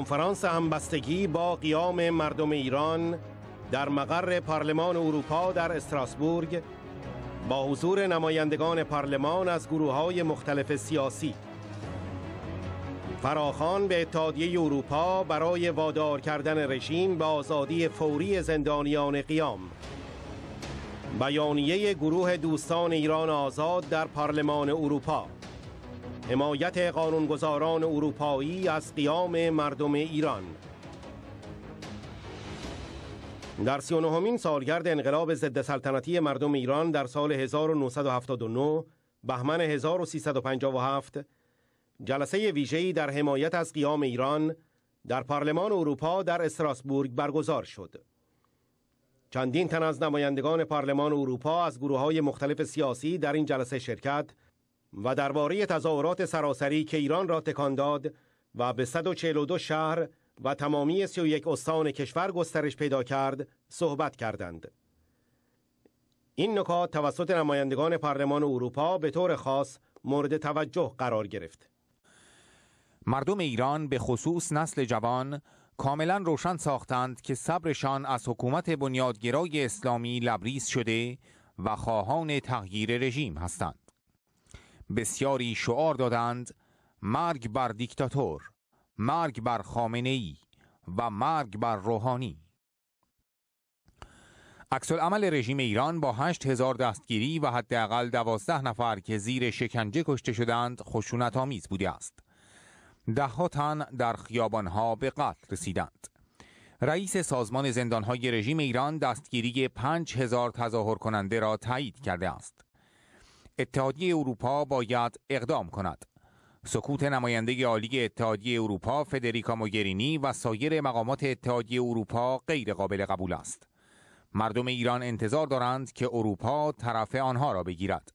کنفرانس همبستگی با قیام مردم ایران در مقر پارلمان اروپا در استراسبورگ با حضور نمایندگان پارلمان از گروه‌های مختلف سیاسی. فراخوان به اتحادیه اروپا برای وادار کردن رژیم به آزادی فوری زندانیان قیام. بیانیه گروه دوستان ایران آزاد در پارلمان اروپا. حمایت قانونگذاران اروپایی از قیام مردم ایران. در 39مین سالگرد انقلاب ضد سلطنتی مردم ایران در سال 1979 بهمن 1357 جلسه ویژه‌ای در حمایت از قیام ایران در پارلمان اروپا در استراسبورگ برگزار شد. چندین تن از نمایندگان پارلمان اروپا از گروه‌های مختلف سیاسی در این جلسه شرکت و درباره تظاهرات سراسری که ایران را تکان داد و به 142 شهر و تمامی 31 استان کشور گسترش پیدا کرد صحبت کردند. این نکات توسط نمایندگان پارلمان اروپا به طور خاص مورد توجه قرار گرفت. مردم ایران به خصوص نسل جوان کاملا روشن ساختند که صبرشان از حکومت بنیادگرای اسلامی لبریز شده و خواهان تغییر رژیم هستند. بسیاری شعار دادند: مرگ بر دیکتاتور، مرگ بر خامنه‌ای و مرگ بر روحانی. عکس‌العمل رژیم ایران با 8000 دستگیری و حداقل 12 نفر که زیر شکنجه کشته شدند خشونت‌آمیز بوده است. ده‌ها تن در خیابان‌ها به قتل رسیدند. رئیس سازمان زندان‌های رژیم ایران دستگیری 5000 تظاهر کننده را تایید کرده است. اتحادیه اروپا باید اقدام کند. سکوت نماینده عالی اتحادیه اروپا فدریکا موگرینی و سایر مقامات اتحادیه اروپا غیر قابل قبول است. مردم ایران انتظار دارند که اروپا طرف آنها را بگیرد.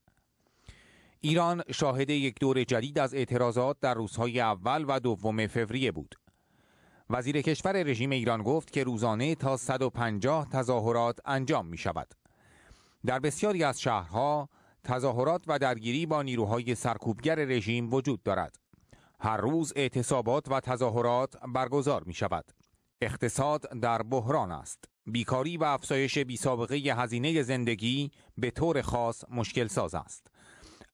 ایران شاهد یک دور جدید از اعتراضات در روزهای اول و دوم فوریه بود. وزیر کشور رژیم ایران گفت که روزانه تا 150 تظاهرات انجام می شود. در بسیاری از شهرها تظاهرات و درگیری با نیروهای سرکوبگر رژیم وجود دارد. هر روز اعتصابات و تظاهرات برگزار می شود. اقتصاد در بحران است. بیکاری و افزایش بی‌سابقه هزینه زندگی به طور خاص مشکل ساز است.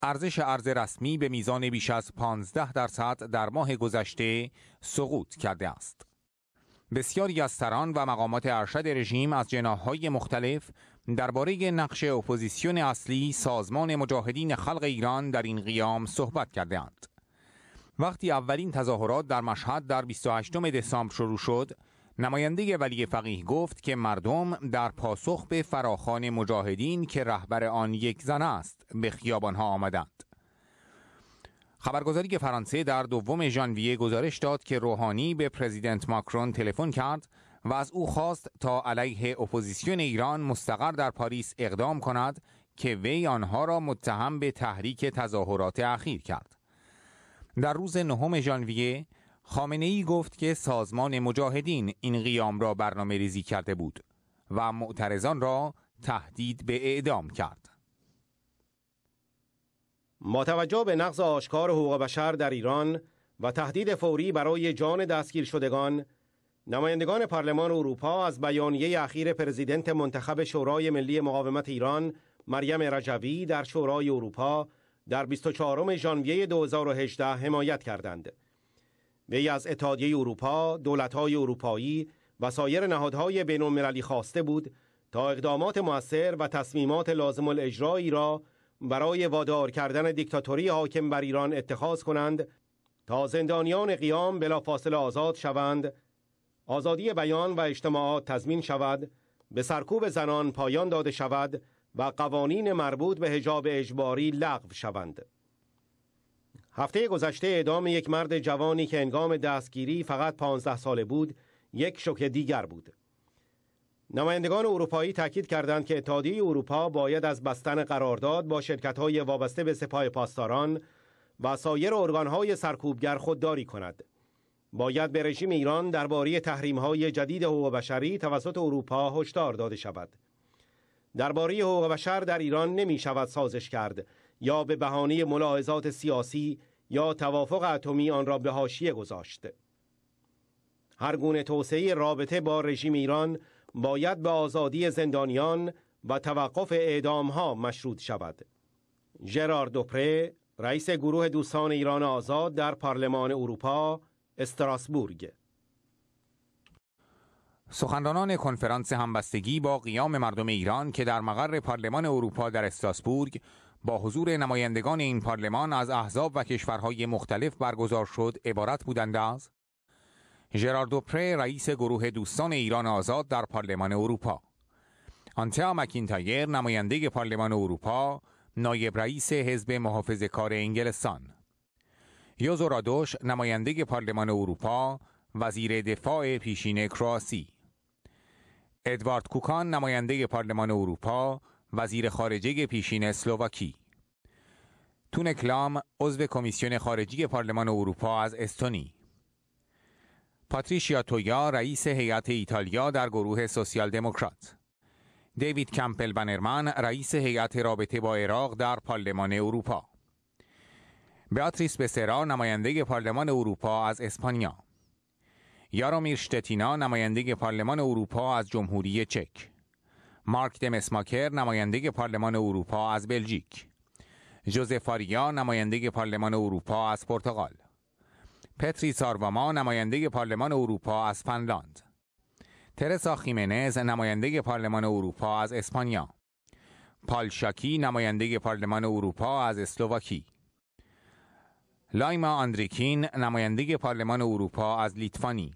ارزش ارز رسمی به میزان بیش از 15% در ماه گذشته سقوط کرده است. بسیاری از سران و مقامات ارشد رژیم از جناح‌های مختلف درباره نقش اپوزیسیون اصلی سازمان مجاهدین خلق ایران در این قیام صحبت کردند. وقتی اولین تظاهرات در مشهد در 28 دسامبر شروع شد، نماینده ولی فقیه گفت که مردم در پاسخ به فراخوان مجاهدین که رهبر آن یک زن است به خیابانها آمدند. خبرگزاری فرانسه در 2 ژانویه گزارش داد که روحانی به پرزیدنت ماکرون تلفن کرد و از او خواست تا علیه اپوزیسیون ایران مستقر در پاریس اقدام کند که وی آنها را متهم به تحریک تظاهرات اخیر کرد. در روز 9 ژانویه خامنه‌ای گفت که سازمان مجاهدین این قیام را برنامه ریزی کرده بود و معترضان را تهدید به اعدام کرد. با توجه به نقض آشکار حقوق بشر در ایران و تهدید فوری برای جان دستگیر شدگان، نمایندگان پارلمان اروپا از بیانیه اخیر پرزیدنت منتخب شورای ملی مقاومت ایران مریم رجوی در شورای اروپا در 24 ژانویه 2018 حمایت کردند. وی از اتحادیه اروپا، دولت‌های اروپایی و سایر نهادهای بین‌المللی خواسته بود تا اقدامات مؤثر و تصمیمات لازم الاجرایی را برای وادار کردن دیکتاتوری حاکم بر ایران اتخاذ کنند تا زندانیان قیام بلافاصله آزاد شوند، آزادی بیان و اجتماعات تضمین شود، به سرکوب زنان پایان داده شود و قوانین مربوط به حجاب اجباری لغو شوند. هفته گذشته اعدام یک مرد جوانی که هنگام دستگیری فقط 15 ساله بود، یک شوک دیگر بود. نمایندگان اروپایی تاکید کردند که اتحادیه اروپا باید از بستن قرارداد با شرکت‌های وابسته به سپاه پاسداران و سایر ارگان‌های سرکوبگر خودداری کند. باید به رژیم ایران درباره تحریم‌های جدید حقوق بشری توسط اروپا هشدار داده شود. درباره حقوق بشر در ایران نمی‌شود سازش کرد یا به بهانه ملاحظات سیاسی یا توافق اتمی آن را به حاشیه گذاشت. هر گونه توسعه رابطه با رژیم ایران باید به آزادی زندانیان و توقف اعدام‌ها مشروط شود. ژرار دوپره، رئیس گروه دوستان ایران آزاد در پارلمان اروپا، استراسبورگ. سخنرانان کنفرانس همبستگی با قیام مردم ایران که در مقر پارلمان اروپا در استراسبورگ با حضور نمایندگان این پارلمان از احزاب و کشورهای مختلف برگزار شد عبارت بودند از ژرار دوپره، رئیس گروه دوستان ایران آزاد در پارلمان اروپا، آنتیا مکینتایر، نماینده پارلمان اروپا، نایب رئیس حزب محافظه‌کار انگلستان، یوزو رادوش، نماینده پارلمان اروپا، وزیر دفاع پیشین کرواسی، ادوارد کوکان، نماینده پارلمان اروپا، وزیر خارجه پیشین اسلواکی، تون کلام، عضو کمیسیون خارجی پارلمان اروپا از استونی، پاتریشیا تویا، رئیس هیئت ایتالیا در گروه سوسیال دموکرات، دیوید کمپل بنرمن، رئیس هیئت رابطه با عراق در پارلمان اروپا، بیاتریس بسرا، نماینده پارلمان اروپا از اسپانیا، یارومیر شتتینا، نماینده پارلمان اروپا از جمهوری چک، مارک دمسماکر، نماینده پارلمان اروپا از بلژیک، ژوزف فاریا، نماینده پارلمان اروپا از پرتغال، پتری سارواما، نماینده پارلمان اروپا از فنلاند، ترسا خیمنز، نماینده پارلمان اروپا از اسپانیا، پال شاکی، نماینده پارلمان اروپا از اسلواکی، لایما آندریکین، نماینده پارلمان اروپا از لیتوانی،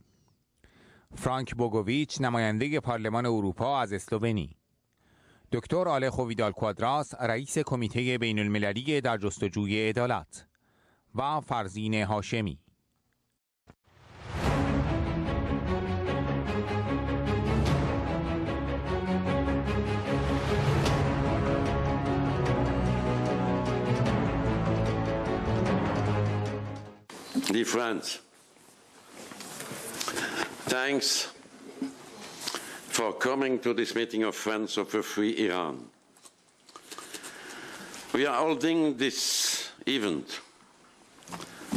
فرانک بوگوویچ، نماینده پارلمان اروپا از اسلوونی، دکتر آلخو ویدال کوادراس، رئیس کمیته بین المللی در جستجوی عدالت و فرزین هاشمی. Dear friends, thanks for coming to this meeting of Friends of a Free Iran. We are holding this event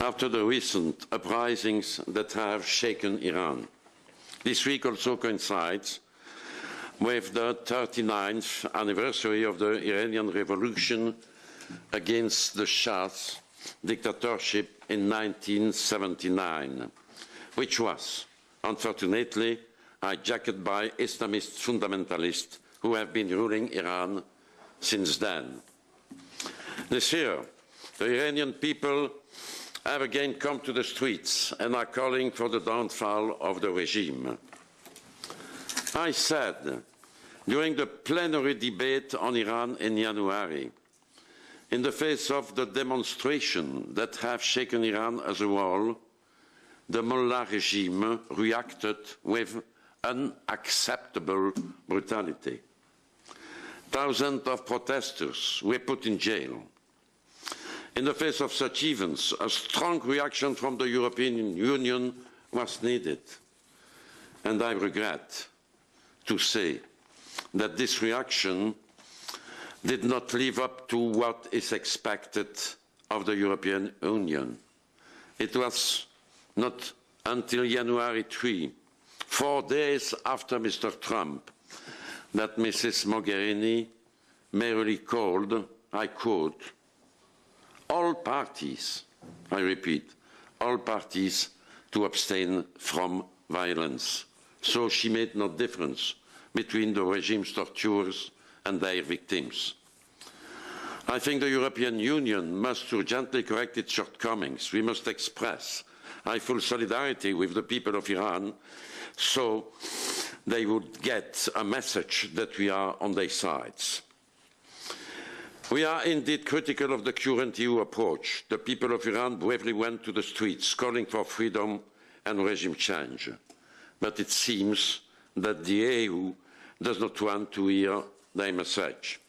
after the recent uprisings that have shaken Iran. This week also coincides with the 39th anniversary of the Iranian Revolution against the Shah's dictatorship in 1979, which was, unfortunately, hijacked by Islamist fundamentalists who have been ruling Iran since then. This year, the Iranian people have again come to the streets and are calling for the downfall of the regime. I said during the plenary debate on Iran in January, in the face of the demonstration that have shaken Iran as a whole, the Mullah regime reacted with unacceptable brutality. Thousands of protesters were put in jail. In the face of such events, a strong reaction from the European Union was needed. And I regret to say that this reaction did not live up to what is expected of the European Union. It was not until January 3, 4 days after Mr. Trump, that Mrs. Mogherini merely called, I quote, all parties, I repeat, all parties to abstain from violence. So she made no difference between the regime's torturers and their victims. I think the European Union must urgently correct its shortcomings. We must express our full solidarity with the people of Iran so they would get a message that we are on their sides. We are indeed critical of the current EU approach. The people of Iran bravely went to the streets calling for freedom and regime change. But it seems that the EU does not want to hear their message.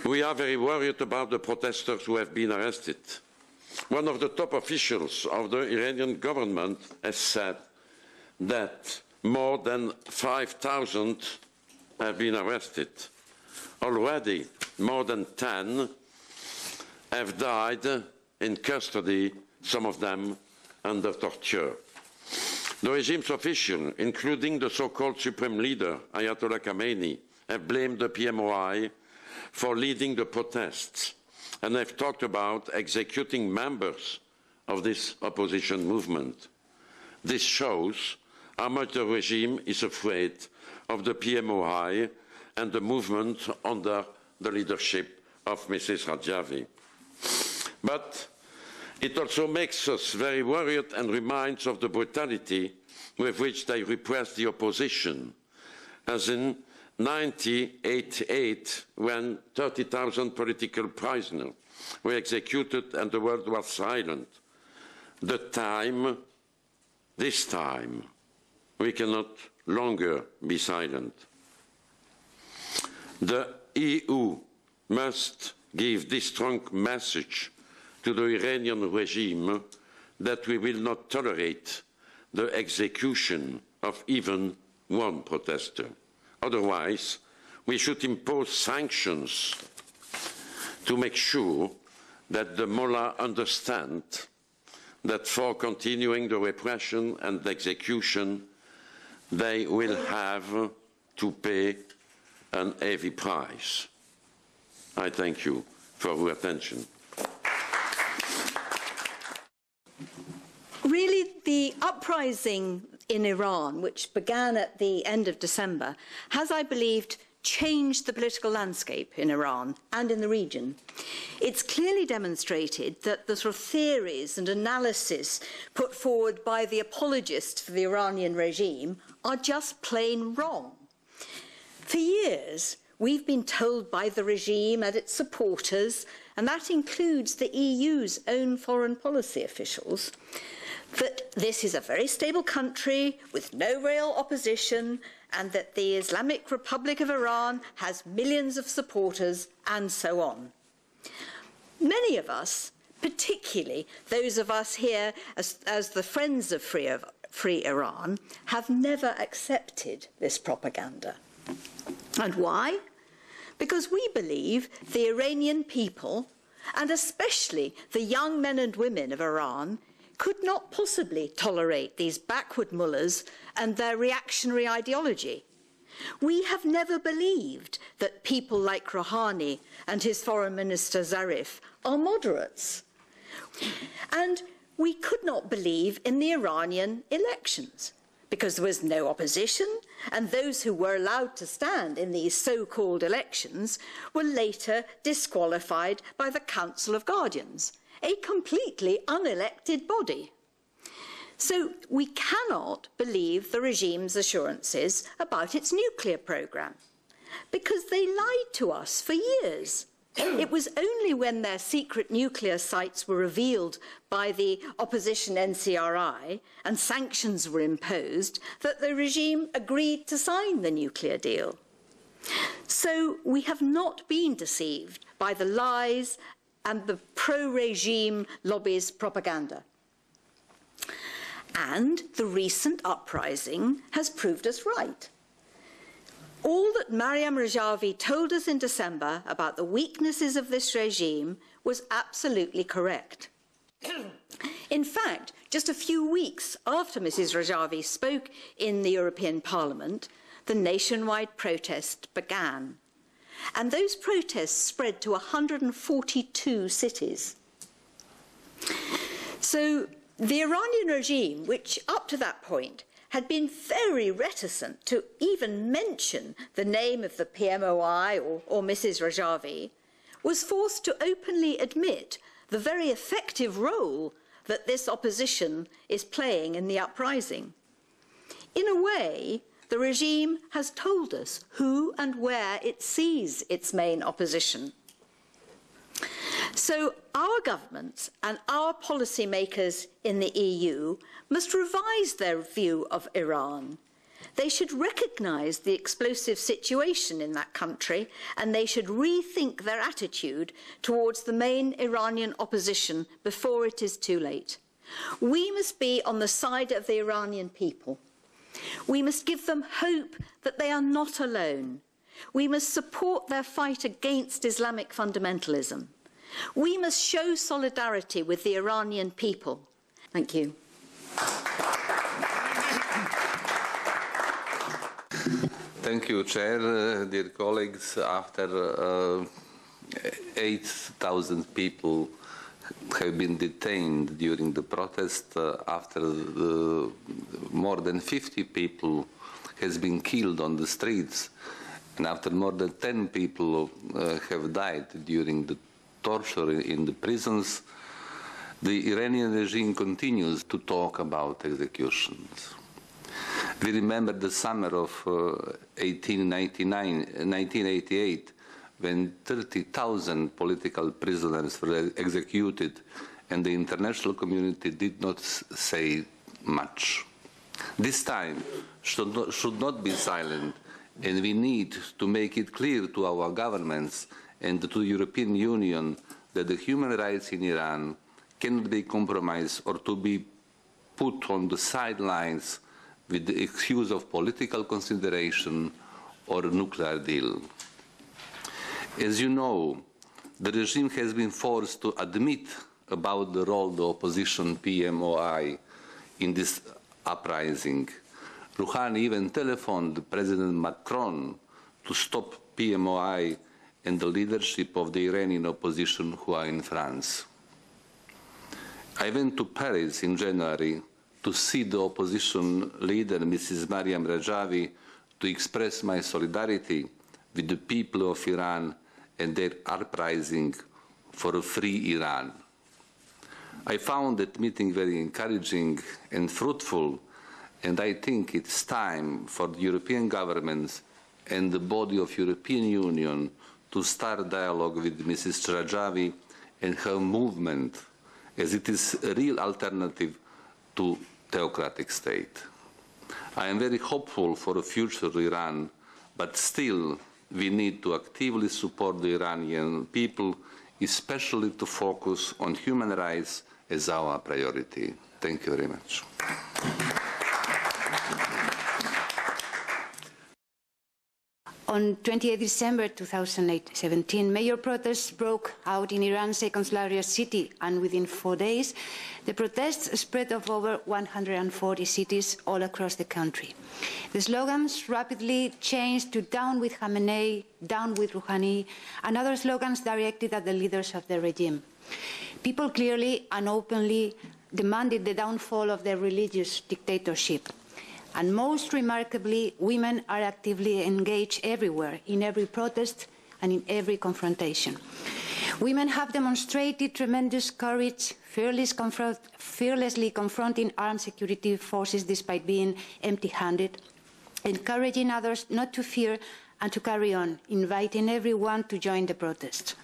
We are very worried about the protesters who have been arrested. One of the top officials of the Iranian government has said that more than 5,000 have been arrested. Already, more than 10 have died in custody, some of them under torture. The regime's officials, including the so-called supreme leader, Ayatollah Khamenei, have blamed the PMOI for leading the protests and have talked about executing members of this opposition movement. This shows how much the regime is afraid of the PMOI and the movement under the leadership of Mrs. Rajavi. But it also makes us very worried and reminds of the brutality with which they repressed the opposition, as in 1988, when 30,000 political prisoners were executed and the world was silent. This time, we cannot longer be silent. The EU must give this strong message to the Iranian regime that we will not tolerate the execution of even one protester. Otherwise, we should impose sanctions to make sure that the mullah understand that for continuing the repression and execution, they will have to pay an heavy price. I thank you for your attention. Really, the uprising in Iran, which began at the end of December, has, I believe, changed the political landscape in Iran and in the region. It's clearly demonstrated that the sort of theories and analysis put forward by the apologists for the Iranian regime are just plain wrong. For years, we've been told by the regime and its supporters, and that includes the EU's own foreign policy officials, that this is a very stable country with no real opposition, and that the Islamic Republic of Iran has millions of supporters, and so on. Many of us, particularly those of us here as the Friends of Free Iran, have never accepted this propaganda. And why? Because we believe the Iranian people, and especially the young men and women of Iran, could not possibly tolerate these backward mullahs and their reactionary ideology. We have never believed that people like Rouhani and his foreign minister Zarif are moderates. And we could not believe in the Iranian elections because there was no opposition, and those who were allowed to stand in these so-called elections were later disqualified by the Council of Guardians, a completely unelected body. So we cannot believe the regime's assurances about its nuclear program, because they lied to us for years. It was only when their secret nuclear sites were revealed by the opposition NCRI and sanctions were imposed that the regime agreed to sign the nuclear deal. So we have not been deceived by the lies and the pro-regime lobby's propaganda. And the recent uprising has proved us right. All that Maryam Rajavi told us in December about the weaknesses of this regime was absolutely correct. In fact, just a few weeks after Mrs. Rajavi spoke in the European Parliament, the nationwide protest began. And those protests spread to 142 cities. So the Iranian regime, which up to that point had been very reticent to even mention the name of the PMOI or Mrs. Rajavi, was forced to openly admit the very effective role that this opposition is playing in the uprising. In a way, the regime has told us who and where it sees its main opposition. So our governments and our policymakers in the EU must revise their view of Iran. They should recognise the explosive situation in that country, and they should rethink their attitude towards the main Iranian opposition before it is too late. We must be on the side of the Iranian people. We must give them hope that they are not alone. We must support their fight against Islamic fundamentalism. We must show solidarity with the Iranian people. Thank you. Thank you, Chair. Dear colleagues, after 8,000 people have been detained during the protest, after more than 50 people has been killed on the streets, and after more than 10 people have died during the torture in the prisons, the Iranian regime continues to talk about executions. We remember the summer of 1988, when 30,000 political prisoners were executed, and the international community did not say much. This time should not be silent, and we need to make it clear to our governments and to the European Union that the human rights in Iran cannot be compromised or to be put on the sidelines with the excuse of political consideration or a nuclear deal. As you know, the regime has been forced to admit about the role of the opposition PMOI in this uprising. Rouhani even telephoned President Macron to stop PMOI and the leadership of the Iranian opposition who are in France. I went to Paris in January to see the opposition leader, Mrs. Mariam Rajavi, to express my solidarity with the people of Iran and their uprising for a free Iran. I found that meeting very encouraging and fruitful, and I think it's time for the European governments and the body of European Union to start dialogue with Mrs. Rajavi and her movement, as it is a real alternative to theocratic state. I am very hopeful for a future Iran, but still we need to actively support the Iranian people, especially to focus on human rights as our priority. Thank you very much. On 28 December 2017, major protests broke out in Iran's second largest city, and within 4 days, the protests spread over 140 cities all across the country. The slogans rapidly changed to "Down with Khamenei," "Down with Rouhani," and other slogans directed at the leaders of the regime. People clearly and openly demanded the downfall of the religious dictatorship. And most remarkably, women are actively engaged everywhere, in every protest and in every confrontation. Women have demonstrated tremendous courage, fearlessly confronting armed security forces despite being empty-handed, encouraging others not to fear and to carry on, inviting everyone to join the protest.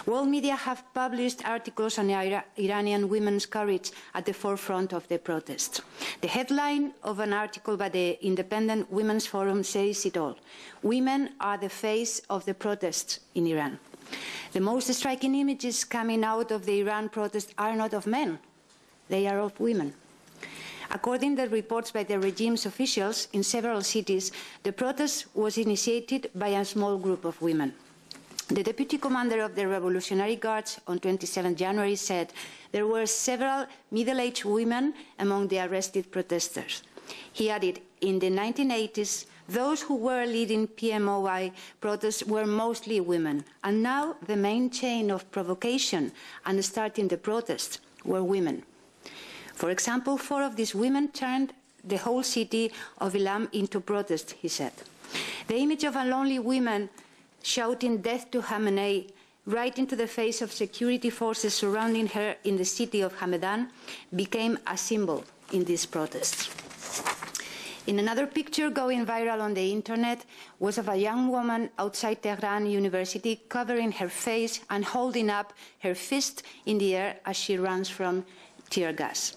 World media have published articles on Iranian women's courage at the forefront of the protest. The headline of an article by the Independent Women's Forum says it all. Women are the face of the protests in Iran. The most striking images coming out of the Iran protest are not of men, they are of women. According to reports by the regime's officials in several cities, the protest was initiated by a small group of women. The deputy commander of the Revolutionary Guards on 27 January said there were several middle-aged women among the arrested protesters. He added, in the 1980s, those who were leading PMOI protests were mostly women, and now the main chain of provocation and starting the protest were women. For example, 4 of these women turned the whole city of Ilam into protest, he said. The image of a lonely woman shouting death to Khamenei right into the face of security forces surrounding her in the city of Hamadan became a symbol in these protests. In another picture going viral on the internet was of a young woman outside Tehran University covering her face and holding up her fist in the air as she runs from tear gas.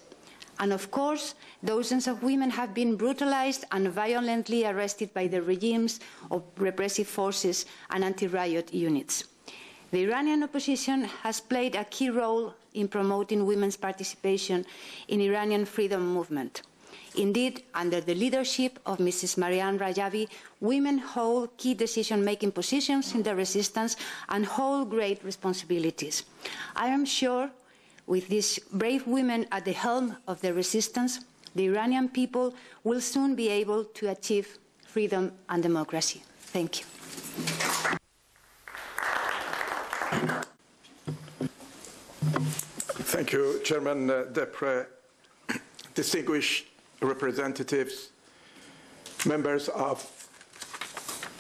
And of course, dozens of women have been brutalized and violently arrested by the regimes of repressive forces and anti-riot units. The Iranian opposition has played a key role in promoting women's participation in the Iranian freedom movement. Indeed, under the leadership of Mrs. Mariam Rajavi, women hold key decision-making positions in the resistance and hold great responsibilities. I am sure with these brave women at the helm of the resistance, the Iranian people will soon be able to achieve freedom and democracy. Thank you. Thank you, Chairman Depre, distinguished representatives, members of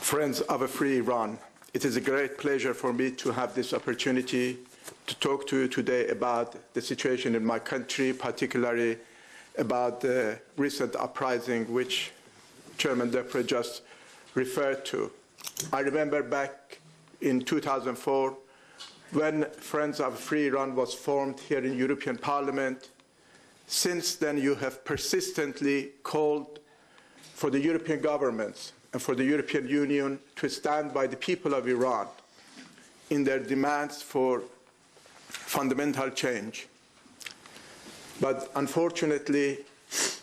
Friends of a Free Iran. It is a great pleasure for me to have this opportunity to talk to you today about the situation in my country, particularly about the recent uprising which Chairman Depre just referred to. I remember back in 2004 when Friends of Free Iran was formed here in European Parliament. Since then, you have persistently called for the European governments and for the European Union to stand by the people of Iran in their demands for fundamental change. But unfortunately,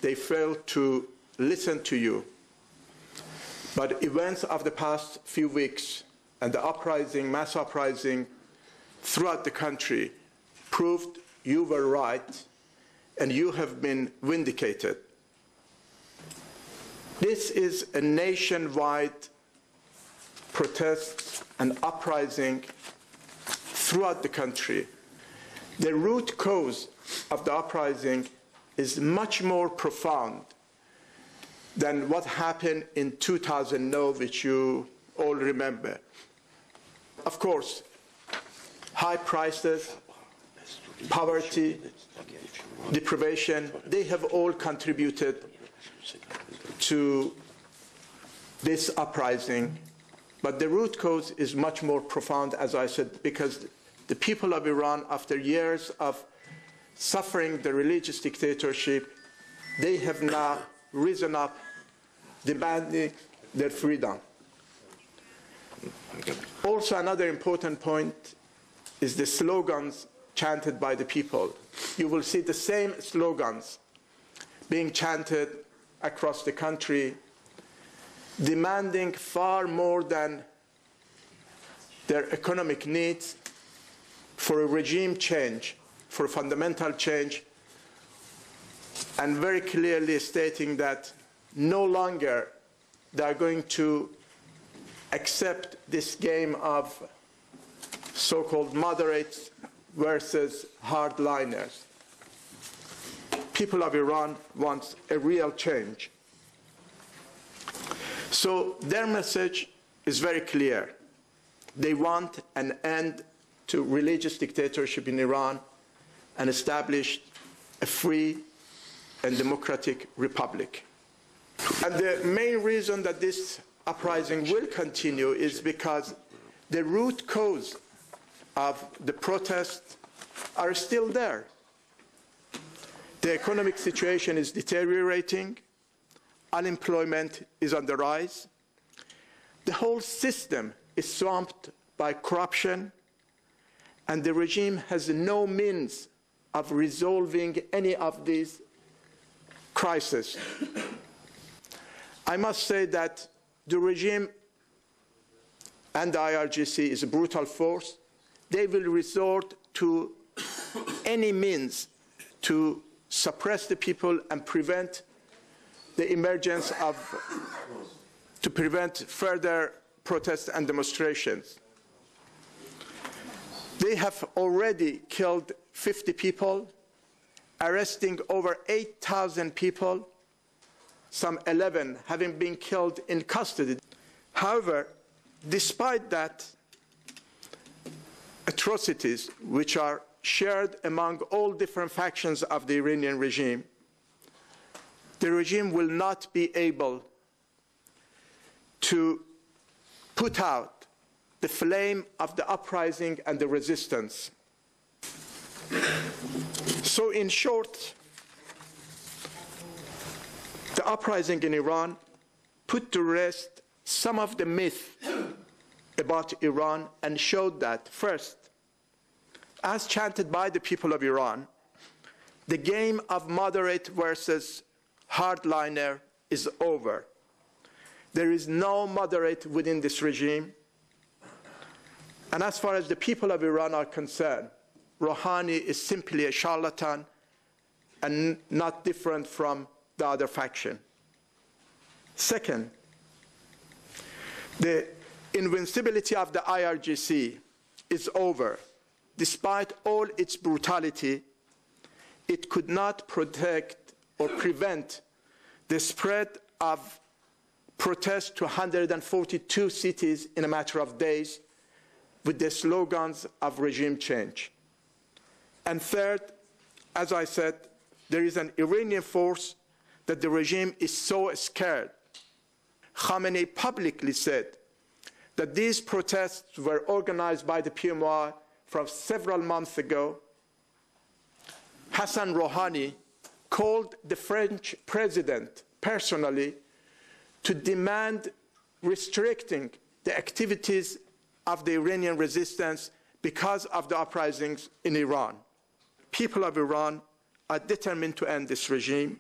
they failed to listen to you. But events of the past few weeks and the uprising, mass uprising throughout the country proved you were right and you have been vindicated. This is a nationwide protest and uprising throughout the country. The root cause of the uprising is much more profound than what happened in 2009, which you all remember. Of course, high prices, poverty, deprivation, they have all contributed to this uprising. But the root cause is much more profound, as I said, because the people of Iran, after years of suffering the religious dictatorship, they have now risen up demanding their freedom. Also, another important point is the slogans chanted by the people. You will see the same slogans being chanted across the country, demanding far more than their economic needs for a regime change, for a fundamental change, and very clearly stating that no longer they are going to accept this game of so-called moderates versus hardliners. People of Iran want a real change. So their message is very clear. They want an end to religious dictatorship in Iran and establish a free and democratic republic. And the main reason that this uprising will continue is because the root cause of the protests are still there. The economic situation is deteriorating, unemployment is on the rise, the whole system is swamped by corruption, and the regime has no means of resolving any of these crises. I must say that the regime and the IRGC is a brutal force. They will resort to any means to suppress the people and prevent the emergence of, to prevent further protests and demonstrations. They have already killed 50 people, arresting over 8,000 people, some 11 having been killed in custody. However, despite that atrocities, which are shared among all different factions of the Iranian regime, the regime will not be able to put out the flame of the uprising and the resistance. So in short, the uprising in Iran put to rest some of the myth about Iran and showed that, first, as chanted by the people of Iran, the game of moderate versus hardliner is over. There is no moderate within this regime. And as far as the people of Iran are concerned, Rouhani is simply a charlatan and not different from the other faction. Second, The invincibility of the IRGC is over. Despite all its brutality, it could not protect or prevent the spread of protests to 142 cities in a matter of days with the slogans of regime change. And third, as I said, there is an Iranian force that the regime is so scared. Khamenei publicly said that these protests were organized by the PMY from several months ago. Hassan Rouhani called the French president personally to demand restricting the activities of the Iranian resistance because of the uprisings in Iran. People of Iran are determined to end this regime.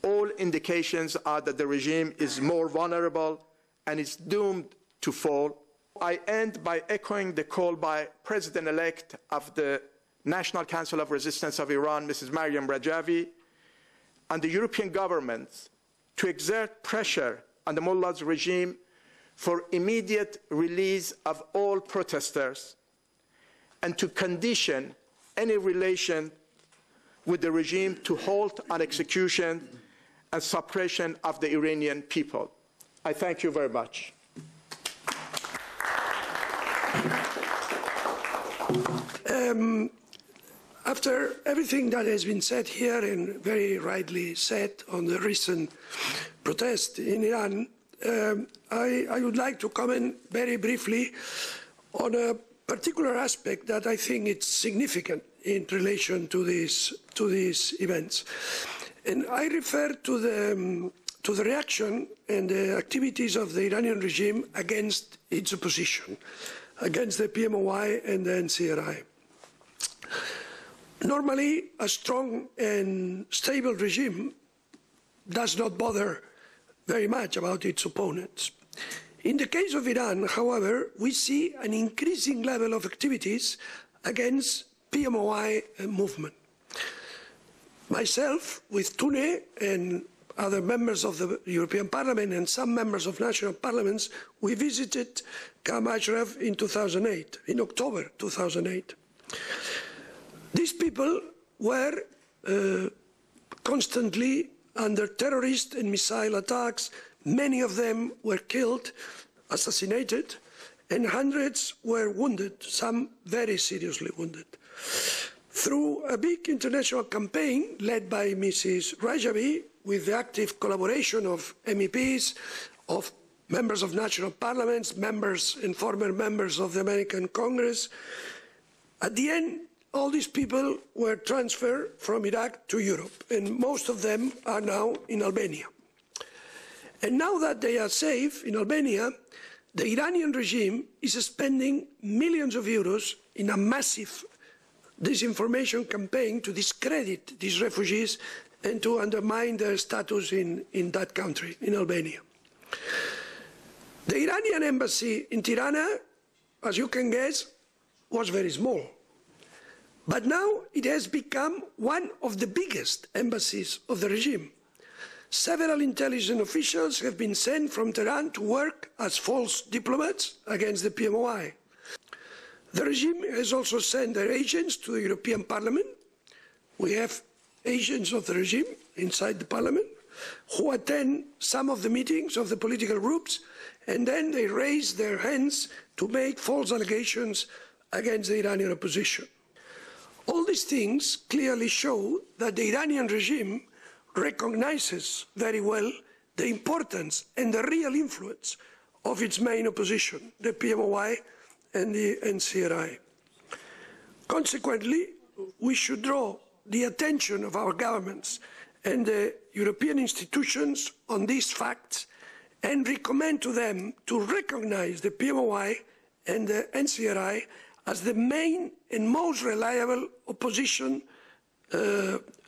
All indications are that the regime is more vulnerable and is doomed to fall. I end by echoing the call by President-elect of the National Council of Resistance of Iran, Mrs. Maryam Rajavi, and the European governments to exert pressure on the mullah's regime for immediate release of all protesters and to condition any relation with the regime to halt on execution and suppression of the Iranian people. I thank you very much. After everything that has been said here and very rightly said on the recent protest in Iran, I would like to comment very briefly on a particular aspect that I think is significant in relation to these events. And I refer to the reaction and the activities of the Iranian regime against its opposition, against the PMOI and the NCRI. Normally, a strong and stable regime does not bother very much about its opponents. In the case of Iran, however, we see an increasing level of activities against PMOI movement. Myself, with Tune and other members of the European Parliament and some members of national parliaments, we visited Camp Ashraf in 2008, in October 2008. These people were constantly under terrorist and missile attacks. Many of them were killed, assassinated, and hundreds were wounded, some very seriously wounded. Through a big international campaign led by Mrs. Rajavi, with the active collaboration of MEPs, of members of national parliaments, members and former members of the American Congress, at the end, all these people were transferred from Iraq to Europe, and most of them are now in Albania. And now that they are safe in Albania, the Iranian regime is spending millions of euros in a massive disinformation campaign to discredit these refugees and to undermine their status in that country, in Albania. The Iranian embassy in Tirana, as you can guess, was very small. But now it has become one of the biggest embassies of the regime. Several intelligence officials have been sent from Tehran to work as false diplomats against the PMOI. The regime has also sent their agents to the European Parliament. We have agents of the regime inside the Parliament who attend some of the meetings of the political groups, and then they raise their hands to make false allegations against the Iranian opposition. All these things clearly show that the Iranian regime recognizes very well the importance and the real influence of its main opposition, the PMOI and the NCRI. Consequently, we should draw the attention of our governments and the European institutions on these facts and recommend to them to recognize the PMOI and the NCRI as the main and most reliable opposition,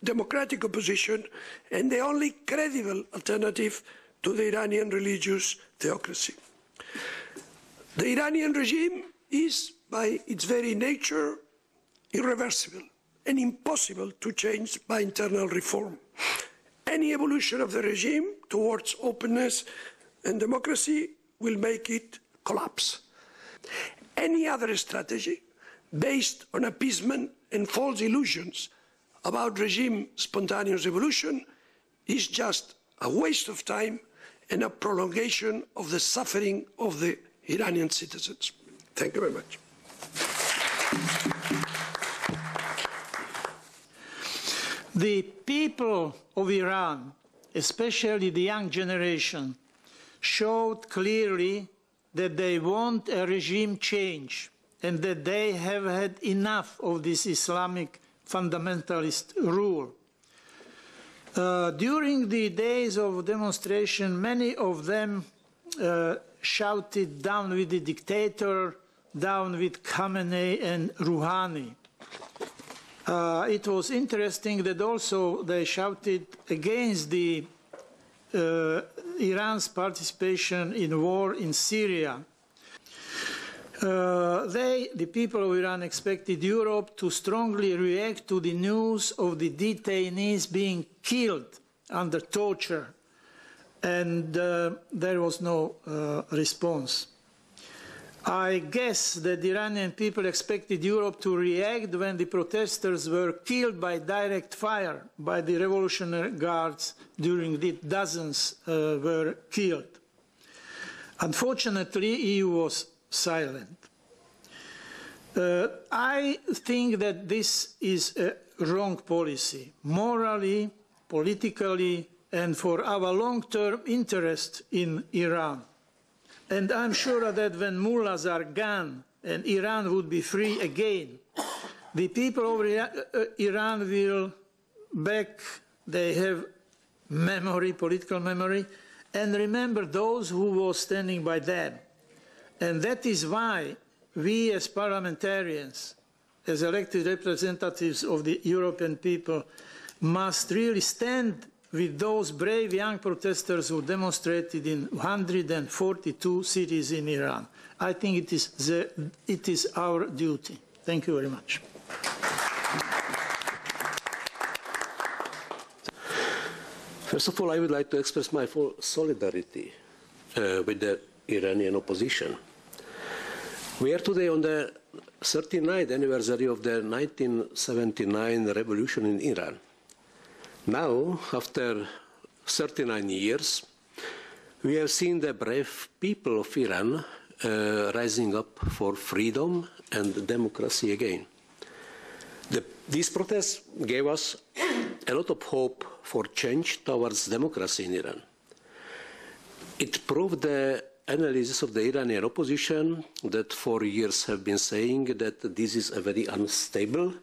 democratic opposition, and the only credible alternative to the Iranian religious theocracy. The Iranian regime is, by its very nature, irreversible and impossible to change by internal reform. Any evolution of the regime towards openness and democracy will make it collapse. Any other strategy based on appeasement and false illusions about regime spontaneous revolution is just a waste of time and a prolongation of the suffering of the Iranian citizens. Thank you very much. The people of Iran, especially the young generation, showed clearly that they want a regime change and that they have had enough of this Islamic fundamentalist rule. During the days of demonstration, many of them shouted, "Down with the dictator, down with Khamenei and Rouhani." It was interesting that also they shouted against Iran's participation in war in Syria. The people of Iran expected Europe to strongly react to the news of the detainees being killed under torture, and there was no response. I guess that the Iranian people expected Europe to react when the protesters were killed by direct fire by the Revolutionary Guards, during the dozens were killed. Unfortunately, EU was silent. I think that this is a wrong policy, morally, politically, and for our long-term interest in Iran. And I'm sure that when mullahs are gone and Iran would be free again, the people of Iran will back, they have memory, political memory, and remember those who were standing by them. And that is why we as parliamentarians, as elected representatives of the European people, must really stand with those brave young protesters who demonstrated in 142 cities in Iran. I think it is our duty. Thank you very much. First of all, I would like to express my full solidarity with the Iranian opposition. We are today on the 39th anniversary of the 1979 revolution in Iran. Now, after 39 years, we have seen the brave people of Iran rising up for freedom and democracy again. These protests gave us a lot of hope for change towards democracy in Iran. It proved the analysis of the Iranian opposition that for years have been saying that this is a very unstable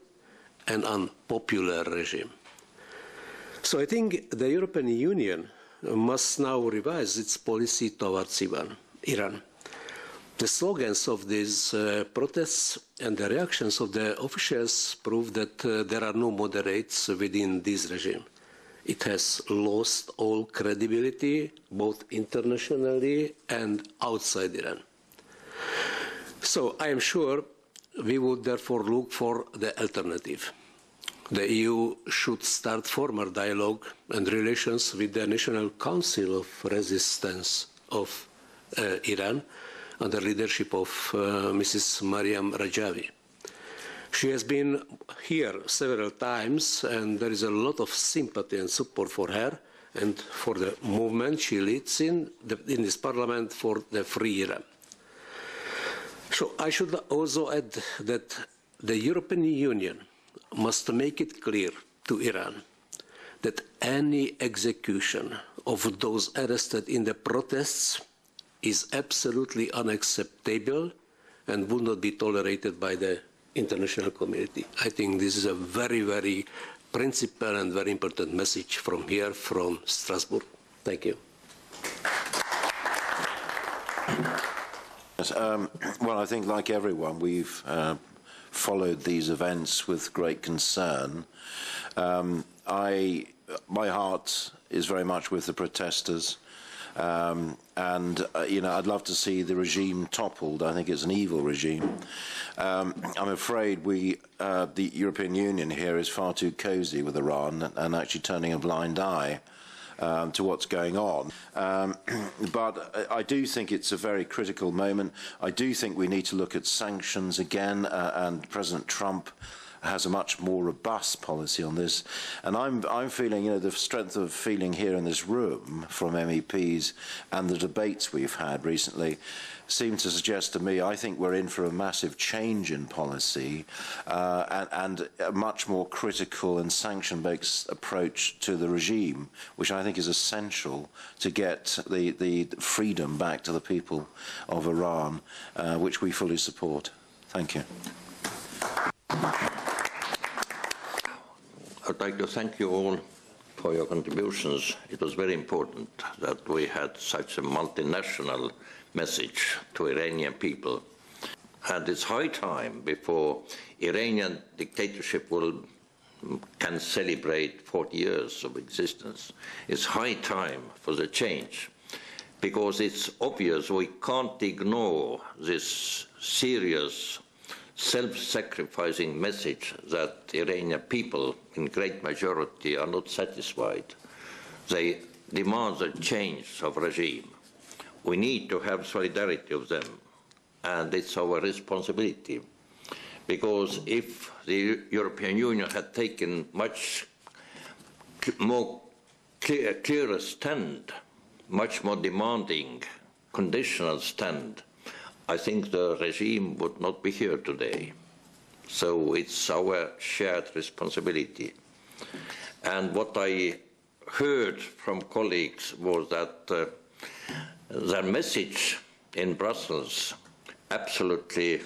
and unpopular regime. So I think the European Union must now revise its policy towards Iran. The slogans of these protests and the reactions of the officials prove that there are no moderates within this regime. It has lost all credibility, both internationally and outside Iran. So I am sure we would therefore look for the alternative. The EU should start formal dialogue and relations with the National Council of Resistance of Iran under leadership of Mrs. Mariam Rajavi. She has been here several times, and there is a lot of sympathy and support for her and for the movement she leads in this parliament for the free Iran. So I should also add that the European Union must make it clear to Iran that any execution of those arrested in the protests is absolutely unacceptable and would not be tolerated by the international community. I think this is a very, very principled and very important message from here, from Strasbourg. Thank you. Yes, well, I think like everyone, we've followed these events with great concern. My heart is very much with the protesters. You know, I'd love to see the regime toppled. I think it's an evil regime. I'm afraid the European Union here is far too cozy with Iran and actually turning a blind eye to what's going on. But I do think it's a very critical moment. I do think we need to look at sanctions again, and President Trump has a much more robust policy on this. And I'm feeling, you know, the strength of feeling here in this room from MEPs and the debates we've had recently seem to suggest to me, I think we're in for a massive change in policy and a much more critical and sanction-based approach to the regime, which I think is essential to get the freedom back to the people of Iran, which we fully support. Thank you. I'd like to thank you all for your contributions. It was very important that we had such a multinational message to Iranian people. And it's high time before Iranian dictatorship can celebrate 40 years of existence. It's high time for the change, because it's obvious we can't ignore this serious self-sacrificing message that Iranian people in great majority are not satisfied. They demand a change of regime. We need to have solidarity of them, and it's our responsibility. Because if the European Union had taken much more clearer stand, much more demanding, conditional stand, I think the regime would not be here today. So it's our shared responsibility. And what I heard from colleagues was that their message in Brussels absolutely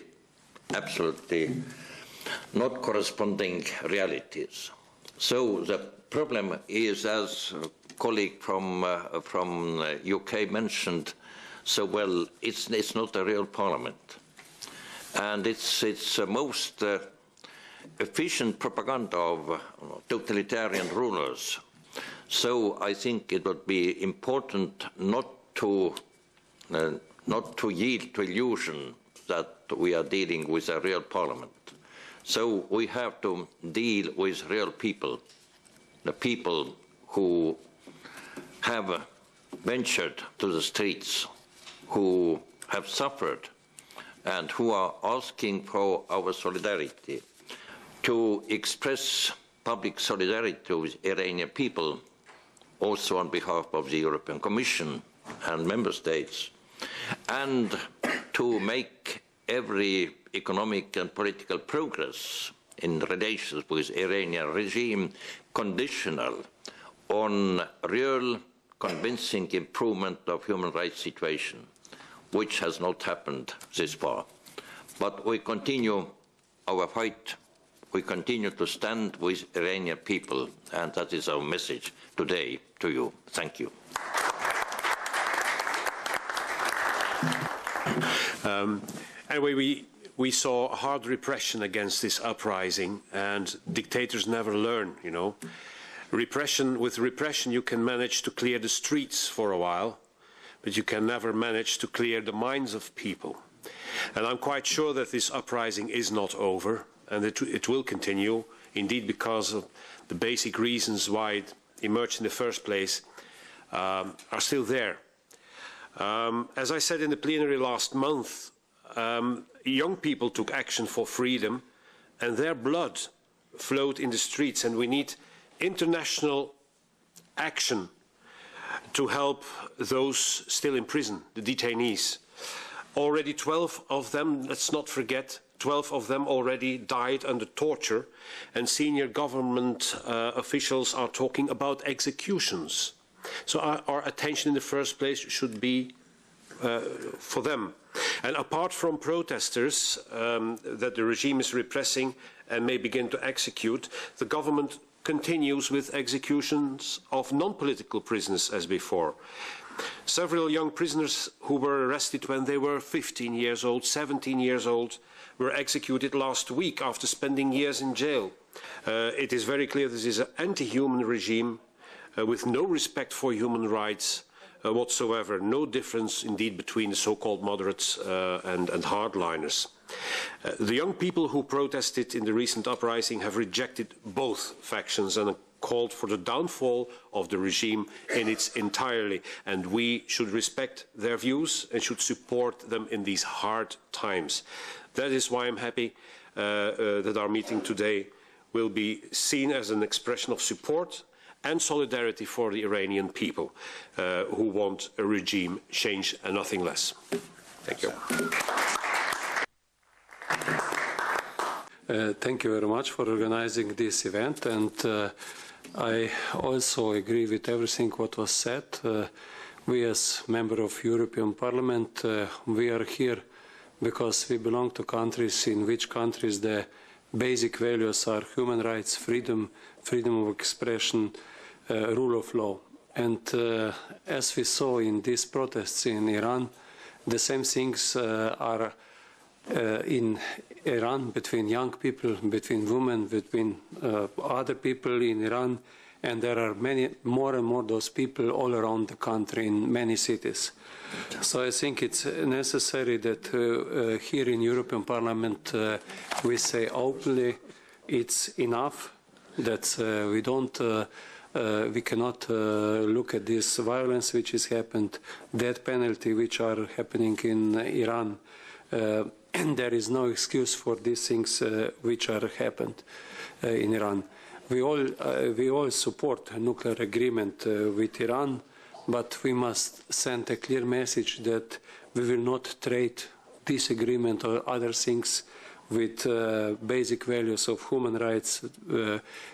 not corresponding realities. So the problem is, as a colleague from UK mentioned so well, it's not a real parliament. And it's the most efficient propaganda of totalitarian rulers. So I think it would be important not to yield to illusion that we are dealing with a real parliament. So we have to deal with real people, the people who have ventured to the streets, who have suffered, and who are asking for our solidarity. To express public solidarity with Iranian people, also on behalf of the European Commission and member states, and to make every economic and political progress in relations with Iranian regime conditional on real convincing improvement of human rights situation, which has not happened this far. But we continue our fight. We continue to stand with Iranian people, and that is our message today to you. Thank you. Anyway, we saw hard repression against this uprising, and dictators never learn, you know. With repression, you can manage to clear the streets for a while, but you can never manage to clear the minds of people. And I'm quite sure that this uprising is not over, and it will continue, indeed, because of the basic reasons why it emerged in the first place are still there. As I said in the plenary last month, young people took action for freedom, and their blood flowed in the streets, and we need international action to help those still in prison, the detainees. Already 12 of them, let's not forget, 12 of them already died under torture, and senior government officials are talking about executions. So our attention in the first place should be for them. And apart from protesters that the regime is repressing and may begin to execute, the government continues with executions of non-political prisoners as before. Several young prisoners who were arrested when they were 15 years old, 17 years old, were executed last week after spending years in jail. It is very clear this is an anti-human regime with no respect for human rights whatsoever. No difference indeed between the so-called moderates and hardliners. The young people who protested in the recent uprising have rejected both factions, and called for the downfall of the regime in its entirety, and we should respect their views and should support them in these hard times. That is why I'm happy that our meeting today will be seen as an expression of support and solidarity for the Iranian people who want a regime change and nothing less. Thank you. Thank you very much for organizing this event, and I also agree with everything what was said. We as member of European Parliament, we are here because we belong to countries in which countries the basic values are human rights, freedom of expression, rule of law. And as we saw in these protests in Iran, the same things are in Iran between young people, between women, between other people in Iran, and there are many more and more those people all around the country in many cities. So I think it's necessary that here in European Parliament we say openly it's enough, that we cannot look at this violence which has happened, death penalty which are happening in Iran. And there is no excuse for these things which are happened in Iran. We all support a nuclear agreement with Iran, but we must send a clear message that we will not trade this agreement or other things with basic values of human rights,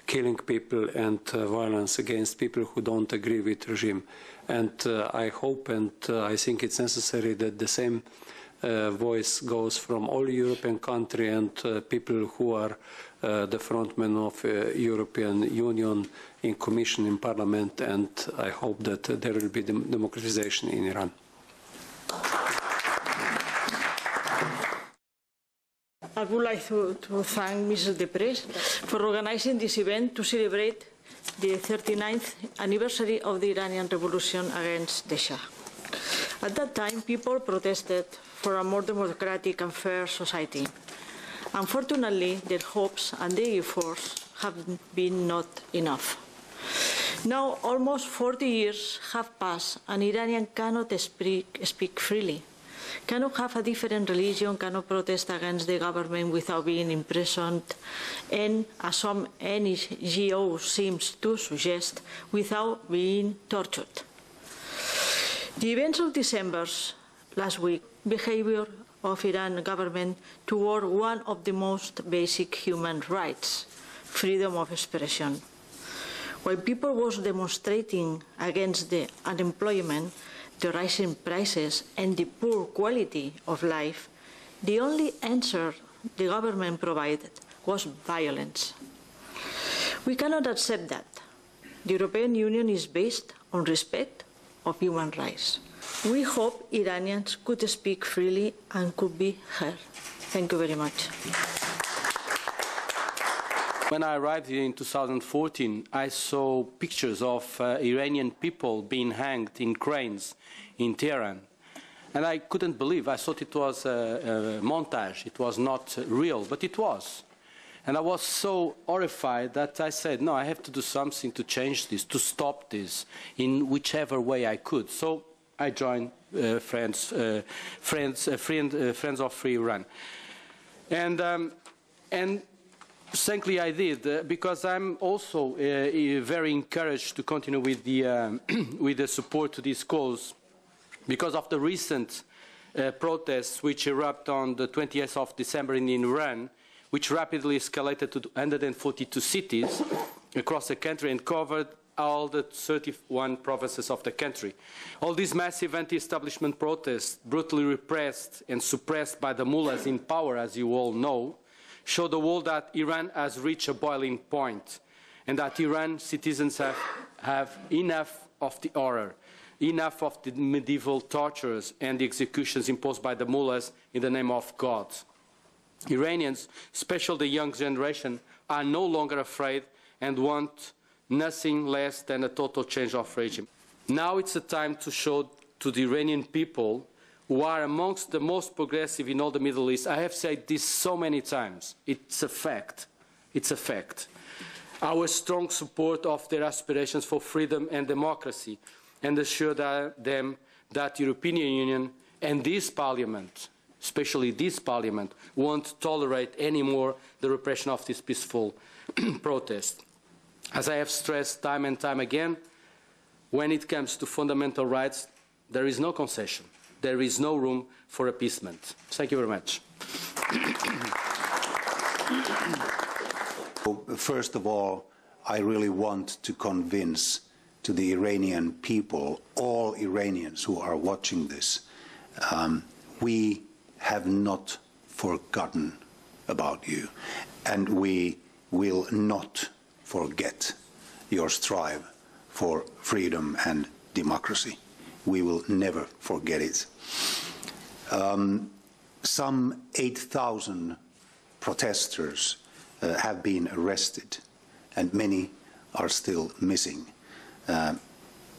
killing people and violence against people who don't agree with the regime. And I hope and I think it's necessary that the same voice goes from all European countries and people who are the frontmen of European Union in Commission, in Parliament, and I hope that there will be democratization in Iran. I would like to thank Mrs. Deprez for organizing this event to celebrate the 39th anniversary of the Iranian Revolution against the Shah. At that time, people protested for a more democratic and fair society. Unfortunately, their hopes and their efforts have been not enough. Now, almost 40 years have passed, and Iranians cannot speak freely, cannot have a different religion, cannot protest against the government without being imprisoned, and, as some NGO seems to suggest, without being tortured. The events of December last week, behavior of Iran government toward one of the most basic human rights, freedom of expression. While people was demonstrating against the unemployment, the rising prices and the poor quality of life, the only answer the government provided was violence. We cannot accept that. The European Union is based on respect of human rights. We hope Iranians could speak freely and could be heard. Thank you very much. When I arrived here in 2014, I saw pictures of Iranian people being hanged in cranes in Tehran. And I couldn't believe. I thought it was a montage. It was not real, but it was. And I was so horrified that I said, no, I have to do something to change this, to stop this in whichever way I could. So I joined Friends of Free Iran. And thankfully I did, because I'm also very encouraged to continue with the support to this cause, because of the recent protests which erupted on the 20th of December in Iran, which rapidly escalated to 142 cities across the country and covered all the 31 provinces of the country. All these massive anti-establishment protests, brutally repressed and suppressed by the mullahs in power, as you all know, show the world that Iran has reached a boiling point, and that Iran citizens have enough of the horror, enough of the medieval tortures and the executions imposed by the mullahs in the name of God. Iranians, especially the young generation, are no longer afraid and want nothing less than a total change of regime. Now it's a time to show to the Iranian people, who are amongst the most progressive in all the Middle East. I have said this so many times. It's a fact. It's a fact. our strong support of their aspirations for freedom and democracy, and assure them that the European Union and this Parliament, especially this Parliament, won't tolerate anymore the repression of this peaceful protest. As I have stressed time and time again, when it comes to fundamental rights, there is no concession. There is no room for appeasement. Thank you very much. First of all, I really want to convince to the Iranian people, all Iranians who are watching this, we have not forgotten about you, and we will not forget your strive for freedom and democracy. We will never forget it. Some 8,000 protesters have been arrested, and many are still missing.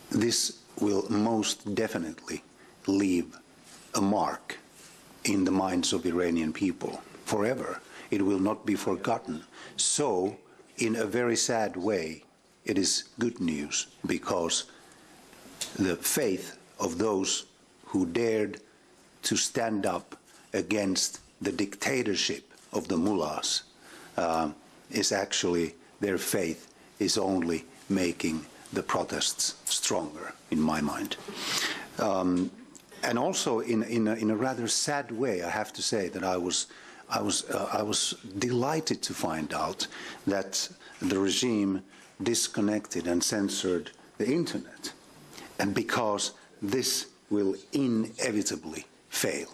This will most definitely leave a mark in the minds of Iranian people forever. It will not be forgotten. So, in a very sad way, it is good news, because the faith of those who dared to stand up against the dictatorship of the mullahs is actually, their faith is only making the protests stronger, in my mind. And also, in a rather sad way, I have to say that I was delighted to find out that the regime disconnected and censored the internet, and because this will inevitably fail.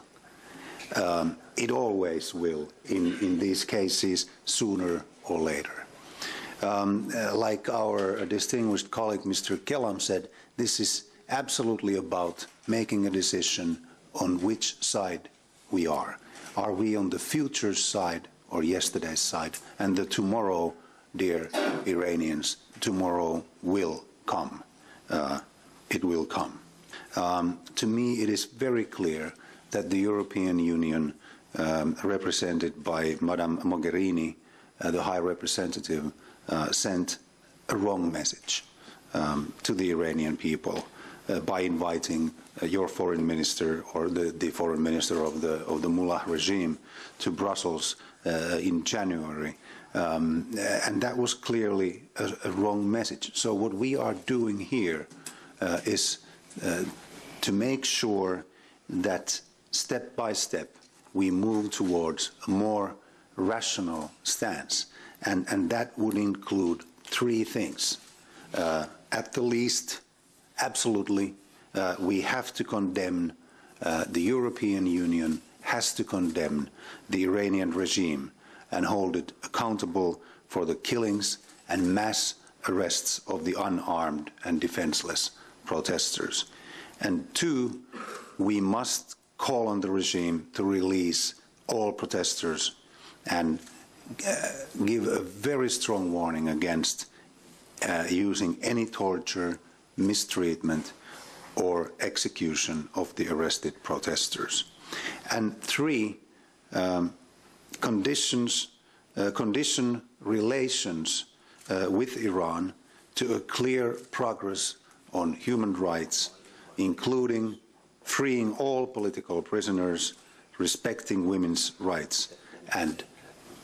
It always will, in these cases, sooner or later. Like our distinguished colleague, Mr. Qiyam, said, this is absolutely about making a decision on which side we are. Are we on the future's side or yesterday's side? And the tomorrow, dear Iranians, tomorrow will come. It will come. To me, it is very clear that the European Union, represented by Madame Mogherini, the High Representative, sent a wrong message to the Iranian people by inviting your foreign minister, or the foreign minister of the Mullah regime, to Brussels in January. And that was clearly a wrong message. So what we are doing here is to make sure that step by step we move towards a more rational stance. And that would include three things. At the least, absolutely, we have to condemn, the European Union has to condemn the Iranian regime and hold it accountable for the killings and mass arrests of the unarmed and defenseless protesters. And two, we must call on the regime to release all protesters and give a very strong warning against using any torture, mistreatment, or execution of the arrested protesters. And three, condition relations with Iran to a clear progress on human rights, including freeing all political prisoners, respecting women's rights, and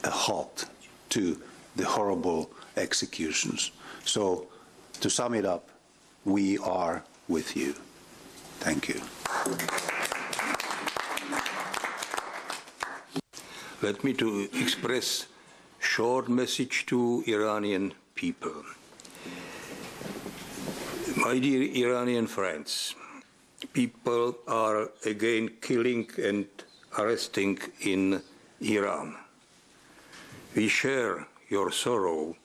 a halt to the horrible executions. So, to sum it up, we are with you. Thank you. Let me to express short message to Iranian people. My dear Iranian friends, people are again killing and arresting in Iran. We share your sorrow.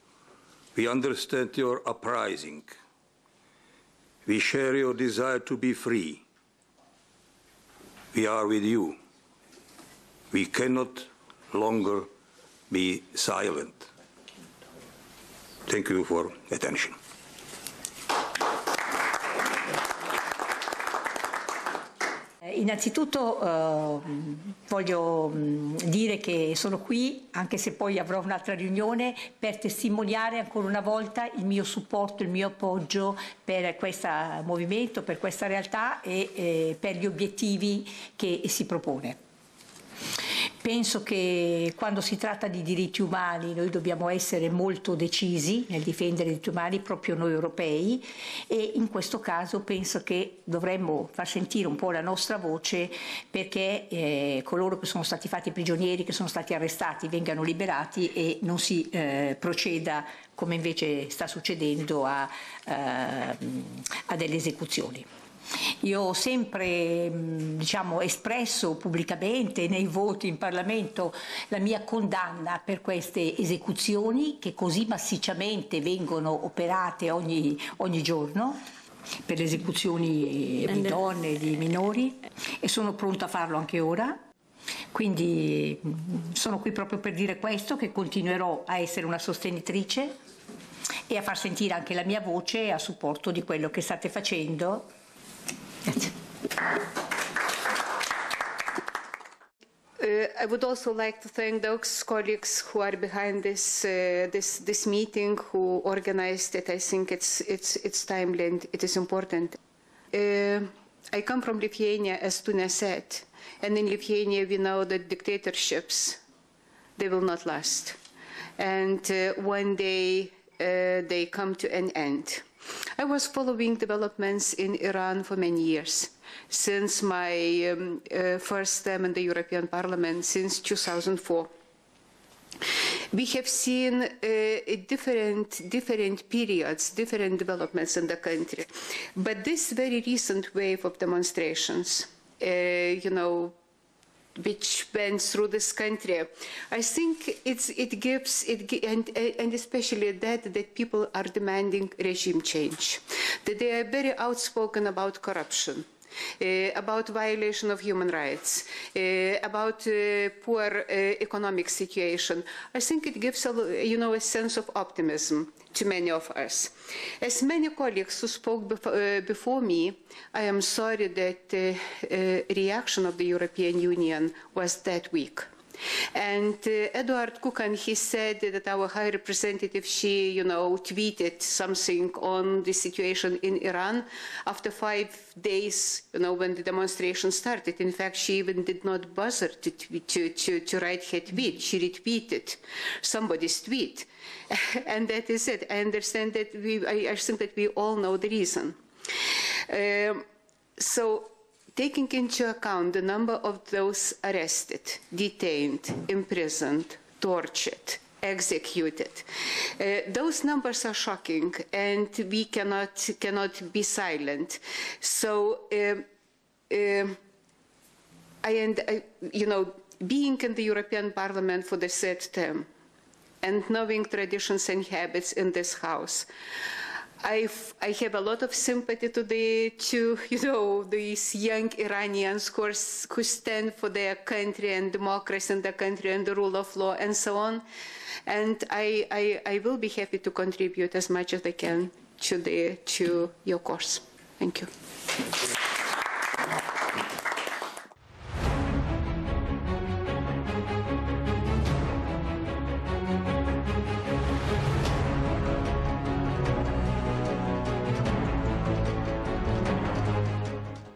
We understand your uprising. We share your desire to be free. We are with you. We cannot longer be silent. Thank you for attention. Innanzitutto voglio dire che sono qui, anche se poi avrò un'altra riunione, per testimoniare ancora una volta il mio supporto, il mio appoggio per questo movimento, per questa realtà e per gli obiettivi che si propone. Penso che quando si tratta di diritti umani noi dobbiamo essere molto decisi nel difendere i diritti umani, proprio noi europei, e in questo caso penso che dovremmo far sentire un po' la nostra voce perché coloro che sono stati fatti prigionieri, che sono stati arrestati, vengano liberati e non si proceda, come invece sta succedendo, a delle esecuzioni. Io ho sempre espresso pubblicamente nei voti in Parlamento la mia condanna per queste esecuzioni che così massicciamente vengono operate ogni giorno, per le esecuzioni di donne e di minori, e sono pronta a farlo anche ora. Quindi sono qui proprio per dire questo, che continuerò a essere una sostenitrice e a far sentire anche la mia voce a supporto di quello che state facendo. I would also like to thank those colleagues who are behind this meeting, who organized it. I think it's timely and it is important. I come from Lithuania, as Tuna said, and in Lithuania we know that dictatorships, they will not last, and one day they come to an end. I was following developments in Iran for many years, since my first term in the European Parliament, since 2004. We have seen different periods, different developments in the country. But this very recent wave of demonstrations, which went through this country, I think and especially that people are demanding regime change, that they are very outspoken about corruption, about violation of human rights, about poor economic situation. I think it gives a sense of optimism to many of us. As many colleagues who spoke before me, I am sorry that the reaction of the European Union was that weak. And Edward Kukan, he said that our High Representative, she, tweeted something on the situation in Iran after 5 days, when the demonstration started. In fact, she even did not bother to write her tweet. She retweeted somebody's tweet. And that is it. I understand that I think that we all know the reason. So, taking into account the number of those arrested, detained, imprisoned, tortured, executed, those numbers are shocking, and we cannot be silent. So, being in the European Parliament for the third term, and knowing traditions and habits in this House, I have a lot of sympathy to these young Iranians who stand for their country and democracy in the country and the rule of law and so on. And I will be happy to contribute as much as I can to your course. Thank you.